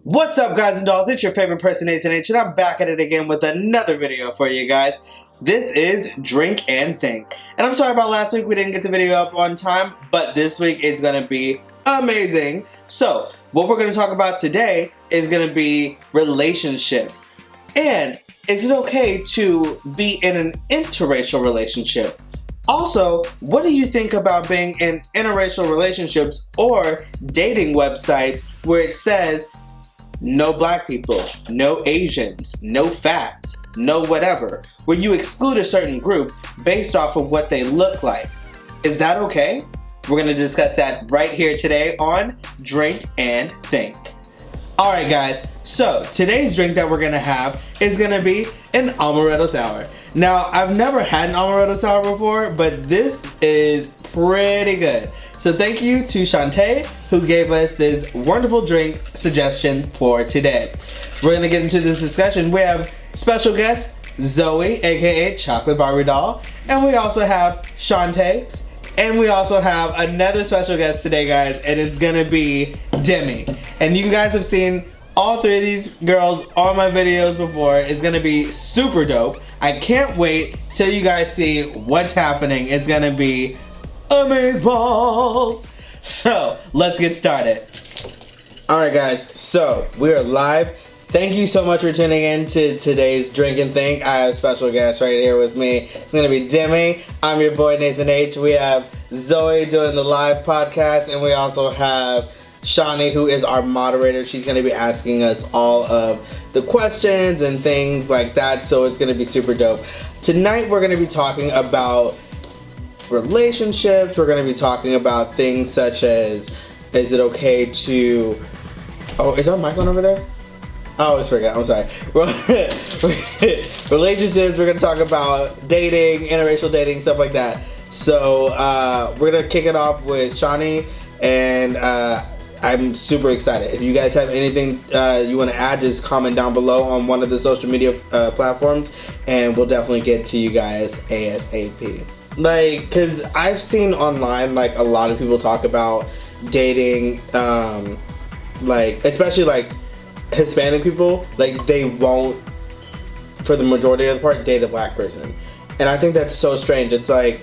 What's up, guys and dolls? It's your favorite person, Nathan H, and I'm back at it again with another video for you guys. This is Drink and Think. And I'm sorry about last week, we didn't get the video up on time, but this week it's gonna be amazing. So, what we're gonna talk about today is gonna be relationships. And is it okay to be in an interracial relationship? Also, what do you think about being in interracial relationships or dating websites where it says no black people, no Asians, no fats, no whatever, where you exclude a certain group based off of what they look like? Is that okay? We're going to discuss that right here today on Drink and Think. Alright guys, so today's drink that we're going to have is going to be an amaretto sour. Now, I've never had an amaretto sour before, but this is pretty good. So thank you to Shantae, who gave us this wonderful drink suggestion for today. We're going to get into this discussion. We have special guest Zoe, aka Chocolate Barbie Doll, and we also have Shantae, and we also have another special guest today, guys, and it's going to be Demi. And you guys have seen all three of these girls on my videos before. It's going to be super dope. I can't wait till you guys see what's happening. It's going to be amazeballs. So let's get started. Alright guys, so we are live. Thank you so much for tuning in to today's Drink and Think. I have a special guest right here with me. It's gonna be Demi. I'm your boy Nathan H. We have Zoe doing the live podcast, and we also have Shawnee, who is our moderator. She's gonna be asking us all of the questions and things like that, so it's gonna be super dope. Tonight we're gonna be talking about relationships. We're going to be talking about things such as, is it okay to, oh, is our mic on over there? I always forget, I'm sorry. Relationships, we're going to talk about dating, interracial dating, stuff like that. So we're going to kick it off with Shawnee, and I'm super excited. If you guys have anything you want to add, just comment down below on one of the social media platforms, and we'll definitely get to you guys ASAP. Like, because I've seen online, like, a lot of people talk about dating, like, especially, like, Hispanic people, like, they won't, for the majority of the part, date a black person. And I think that's so strange. It's like,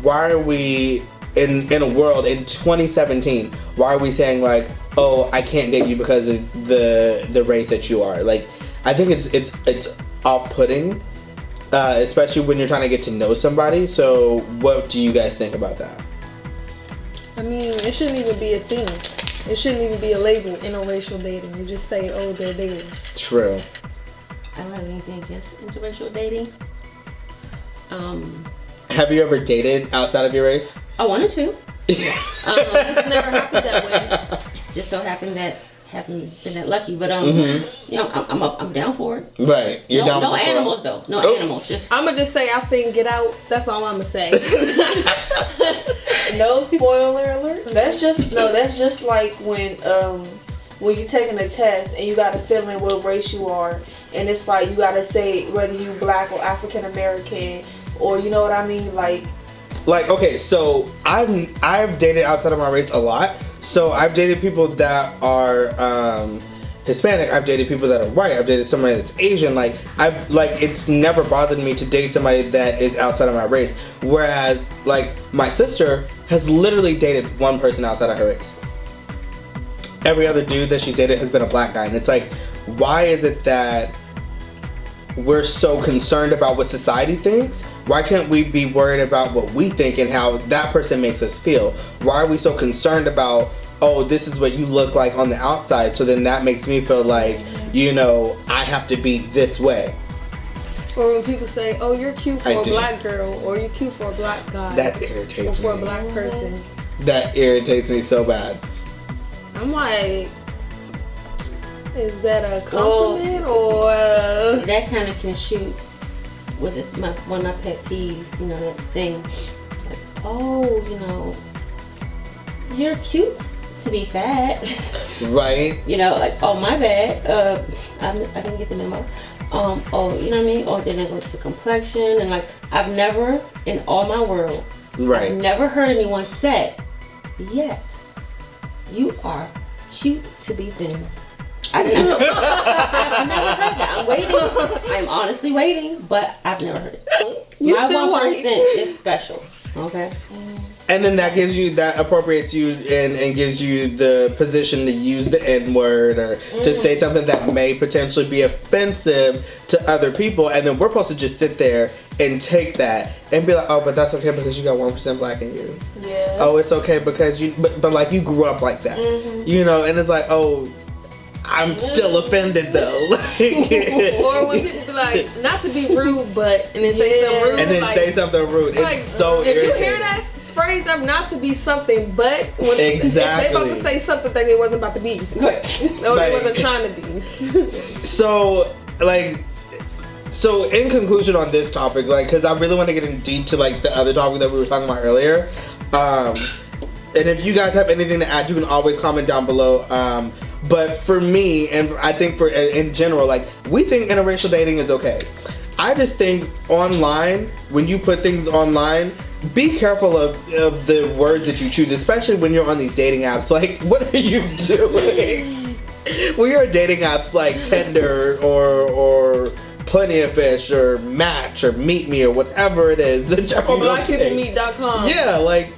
why are we, in a world, in 2017, why are we saying, like, oh, I can't date you because of the race that you are? Like, I think it's off-putting. Especially when you're trying to get to know somebody. So what do you guys think about that? I mean, it shouldn't even be a thing. It shouldn't even be a label, interracial dating. You just say, oh, they're dating. True. I don't have anything against interracial dating. Have you ever dated outside of your race? I wanted to. It's never happened that way. Just so happened that haven't been that lucky, but you know, I'm down for it. Right, you're down. No animals though. No animals. Just I'm gonna just say I seen Get Out. That's all I'm gonna say. No spoiler alert. That's just like when you're taking a test and you gotta fill in what race you are, and it's like you gotta say whether you black or African American, or you know what I mean, like okay, so I've dated outside of my race a lot. So I've dated people that are Hispanic. I've dated people that are white. I've dated somebody that's Asian. Like it's never bothered me to date somebody that is outside of my race. Whereas like my sister has literally dated one person outside of her race. Every other dude that she's dated has been a black guy, and it's like, why is it that we're so concerned about what society thinks? Why can't we be worried about what we think and how that person makes us feel? Why are we so concerned about, oh, this is what you look like on the outside, so then that makes me feel like, you know, I have to be this way? Or when people say, oh, you're cute for a black girl, or you're cute for a black guy. That irritates me. Or for a black person. That irritates me so bad. I'm like, is that a compliment or that kind of can shoot with one of my pet peeves, you know, that thing, like, oh, you know, you're cute to be fat. Right. You know, like, oh, my bad, I didn't get the memo. Oh, you know what I mean? Or then I go to complexion, and like, I've never, in all my world, right, I've never heard anyone say, yes, you are cute to be thin. I've never heard that. I'm waiting. I'm honestly waiting, but I've never heard it. You My still 1% white. is special. Okay. And then that gives you, that appropriates you and gives you the position to use the N-word or to say something that may potentially be offensive to other people. And then we're supposed to just sit there and take that and be like, oh, but that's okay because you got 1% black in you. Yeah. Oh, it's okay because you, but like you grew up like that. You know, and it's like, oh, I'm still offended though. Or when people be like, not to be rude, but and then say something rude, and then like, say something rude. like, It's so if irritating. you hear that phrase up, not to be something, but when Exactly. they about to say something that they wasn't about to be, or Like- they wasn't trying to be. So, like, so in conclusion on this topic, like, because I really want to get in deep to like the other topic that we were talking about earlier. And if you guys have anything to add, you can always comment down below. But for me, and I think for in general, like, we think interracial dating is okay. I just think online, when you put things online, be careful of the words that you choose, especially when you're on these dating apps. Like, what are you doing? When you're on dating apps like Tinder or Plenty of Fish or Match or Meet Me or whatever it is. Or blackpeoplemeet.com. Yeah, like,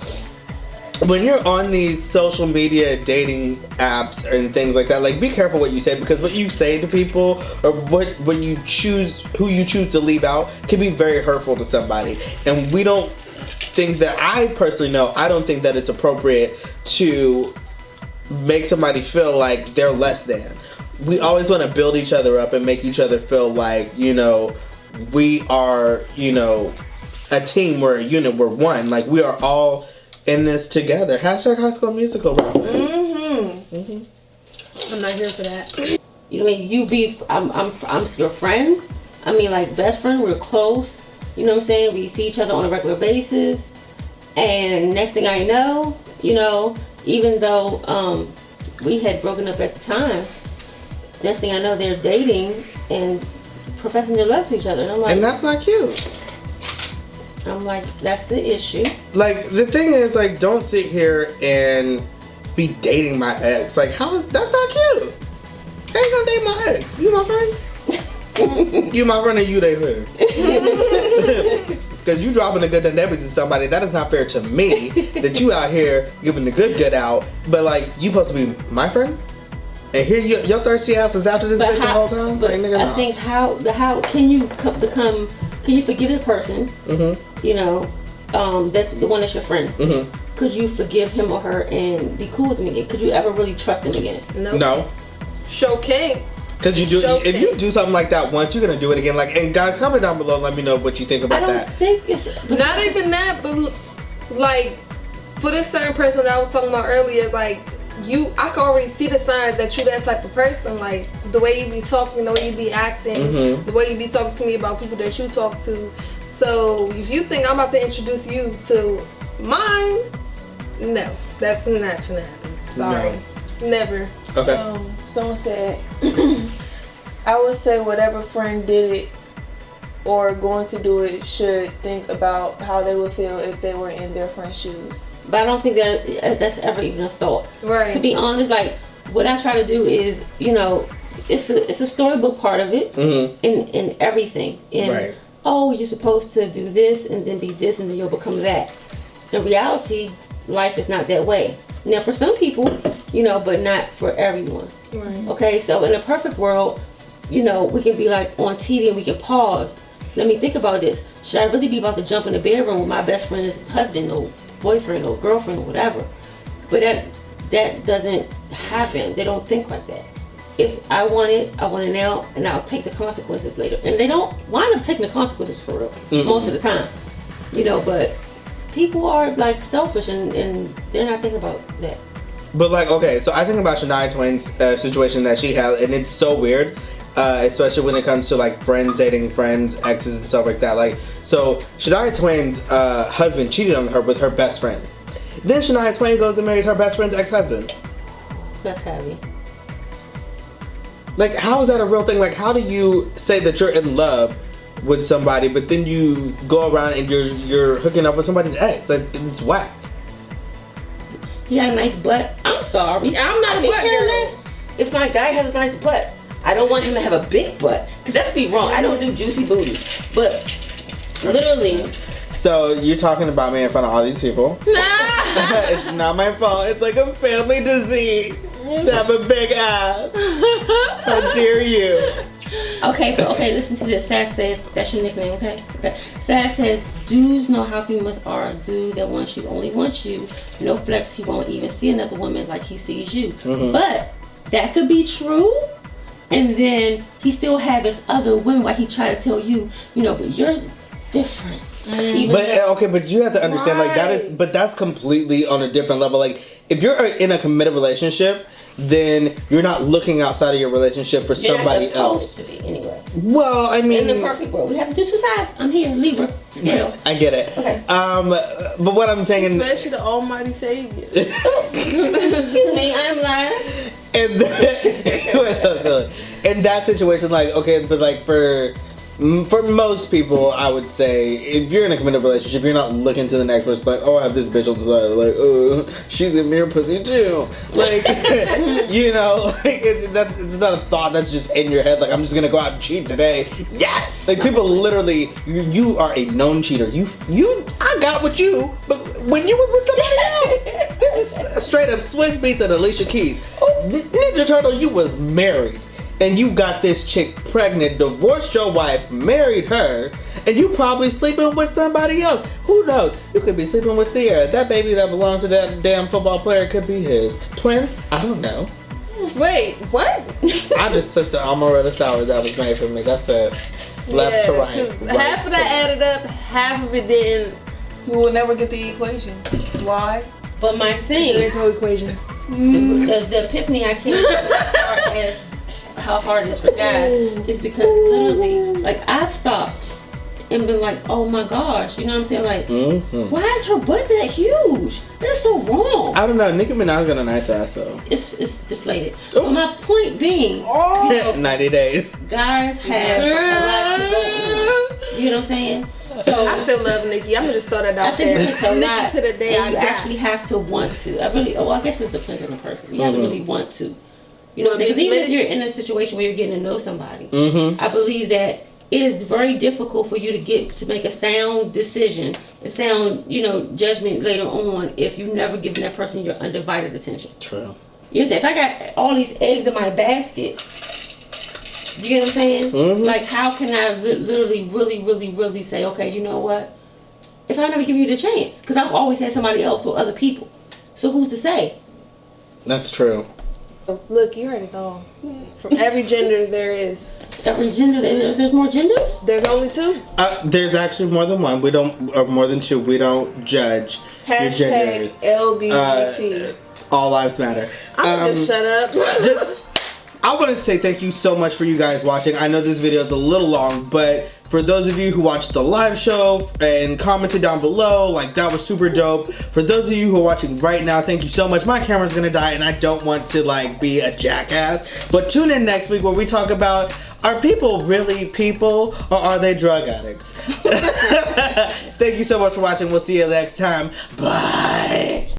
when you're on these social media dating apps and things like that, like, be careful what you say, because what you say to people or when you choose who you choose to leave out can be very hurtful to somebody. And we don't think that, I personally know, I don't think that it's appropriate to make somebody feel like they're less than. We always want to build each other up and make each other feel like, you know, we are, you know, a team, we're a unit, we're one. Like, we are all in this together. Hashtag High School Musical reference. I'm not here for that. You know what I mean? You be, I'm your friend. I mean, like, best friend, we're close. You know what I'm saying? We see each other on a regular basis. And next thing I know, you know, even though we had broken up at the time, next thing I know, they're dating and professing their love to each other. And I'm like, And that's not cute. That's the issue. Like, the thing is, like, don't sit here and be dating my ex. Like, that's not cute. How you gonna date my ex? You my friend? You my friend or you they friend? Because you dropping the good dynamics to somebody, that is not fair to me. That you out here giving the good out, but like, you supposed to be my friend? And here your thirsty ass was after this bitch the whole time? But like, nigga, I no. think how can you become, can you forgive the person, you know, that's the one that's your friend? Could you forgive him or her and be cool with them again? Could you ever really trust them again? No. Show king. Because you do, if you do something like that once, you're gonna do it again. Like, and guys, comment down below, and let me know what you think I about don't that. think it's Not even that, but like, for this certain person that I was talking about earlier, is like, I can already see the signs that you that type of person. Like, the way you be talking, the way you be acting, the way you be talking to me about people that you talk to. So if you think I'm about to introduce you to mine, no, that's not gonna happen. Sorry, never. Okay. Someone said, I would say whatever friend did it or going to do it should think about how they would feel if they were in their friend's shoes. But I don't think that's ever even a thought. Right. To be honest, like, what I try to do is, you know, it's a storybook part of it in everything. And, Right. oh, you're supposed to do this and then be this and then you'll become that. In reality, life is not that way. Now, for some people, you know, but not for everyone. Right. Okay, so in a perfect world, you know, we can be like on TV and we can pause. Let me think about this. Should I really be about to jump in the bedroom with my best friend's husband or boyfriend or girlfriend or whatever? But that doesn't happen. They don't think like that. It's I want it now, and I'll take the consequences later. And they don't wind up taking the consequences for real most of the time. You know, but people are like selfish and they're not thinking about that. But like, okay, so I think about Shania Twain's situation that she had, and it's so weird, especially when it comes to like friends dating friends, exes and stuff like that. Like, so Shania Twain's husband cheated on her with her best friend. Then Shania Twain goes and marries her best friend's ex-husband. That's heavy. Like, how is that a real thing? Like, how do you say that you're in love with somebody, but then you go around and you're hooking up with somebody's ex? Like, it's whack. He had a nice butt. I'm sorry. I'm not a I can butt care girl. less. if my guy has a nice butt, I don't want him to have a big butt. Because let's be wrong, I don't do juicy booties. But literally. So you're talking about me in front of all these people. It's not my fault. It's like a family disease to have a big ass. How dare you? Okay, but okay, listen to this. Sass says, that's your nickname, okay? Okay. Sass says, dudes know how females are. A dude that wants you only wants you. No flex, he won't even see another woman like he sees you. But that could be true. And then he still have his other women, like he try to tell you, but you're different. But you have to understand, like, that's completely on a different level. Like, if you're in a committed relationship, then you're not looking outside of your relationship for somebody else. To be, anyway. Well, I mean, in the perfect world, we have to do two sides. I'm here, Libra, scale. I get it. Okay. But what I'm saying, especially the Almighty Savior. Excuse me, I'm lying. And we're so silly. In that situation, like, okay, but like for most people, I would say, if you're in a committed relationship, you're not looking to the next person like, oh, I have this bitch on the side, like, oh, she's giving me her pussy too. Like, it's not a thought that's just in your head, like, I'm just gonna go out and cheat today. Yes! Like, people literally, you are a known cheater. I got with you, but when you was with somebody else, this is straight up Swiss Beats and Alicia Keys. Ninja Turtle, you was married. And you got this chick pregnant, divorced your wife, married her, and you probably sleeping with somebody else. Who knows? You could be sleeping with Sierra. That baby that belonged to that damn football player could be his. Twins? I don't know. Wait, what? I just took the amaretto sour that was made for me. That's it. Left to right. Half of that added up, half of it didn't. We will never get the equation. Why? But my thing, There's no equation. the epiphany I came to as far as how hard it is for guys is because literally, like, I've stopped and been like, oh my gosh, you know what I'm saying? Like, why is her butt that huge? That's so wrong. I don't know. Nicki Minaj got a nice ass though. It's deflated. But my point being, 90 days. guys have a lot to go through. You know what I'm saying? So I still love Nicki. I'm gonna just throw that out I think there. it takes a lot, Nicki to the day and I you die. actually have to want to. I guess it depends on the person. You have to really want to. You know what I'm saying? Well, Because even if you're in a situation where you're getting to know somebody, I believe that it is very difficult for you to make a sound decision and sound, judgment later on if you've never given that person your undivided attention. True. You know what I'm saying? If I got all these eggs in my basket, you get what I'm saying? Like, how can I literally, really, really, really say, okay, you know what? If I never give you the chance, because I've always had somebody else or other people. So who's to say? That's true. Look, you heard it all. From every gender there is. Every gender, there's more genders? There's only two. There's actually more than one. We don't, or more than two. We don't judge your genders. LGBT. All lives matter. I'm just shut up. I wanted to say thank you so much for you guys watching. I know this video is a little long, but for those of you who watched the live show and commented down below, like, that was super dope. For those of you who are watching right now, thank you so much. My camera's gonna die and I don't want to, like, be a jackass. But tune in next week where we talk about, are people really people or are they drug addicts? Thank you so much for watching. We'll see you next time. Bye.